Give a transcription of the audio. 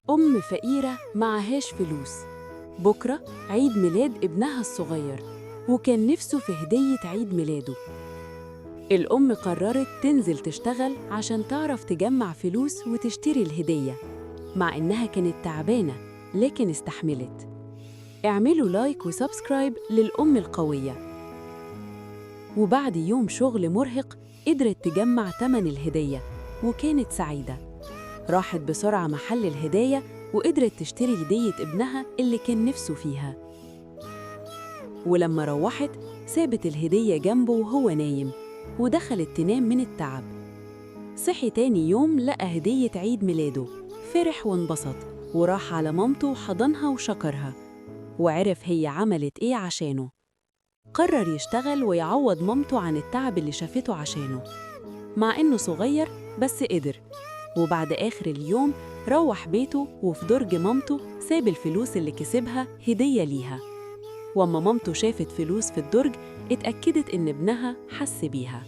أم فقيرة معهاش فلوس. بكرة عيد ميلاد ابنها الصغير، وكان نفسه في هدية عيد ميلاده. الأم قررت تنزل تشتغل عشان تعرف تجمع فلوس وتشتري الهدية، مع إنها كانت تعبانة لكن استحملت. اعملوا لايك وسبسكرايب للأم القوية. وبعد يوم شغل مرهق قدرت تجمع تمن الهدية وكانت سعيدة. راحت بسرعة محل الهدايا وقدرت تشتري هدية ابنها اللي كان نفسه فيها. ولما روحت سابت الهدية جنبه وهو نايم، ودخلت تنام من التعب. صحي تاني يوم لقى هدية عيد ميلاده، فرح وانبسط وراح على مامته وحضنها وشكرها، وعرف هي عملت إيه عشانه. قرر يشتغل ويعوض مامته عن التعب اللي شافته عشانه، مع إنه صغير بس قدر. وبعد آخر اليوم روح بيته وفي درج مامته ساب الفلوس اللي كسبها هدية ليها. وأما مامته شافت فلوس في الدرج اتأكدت إن ابنها حس بيها.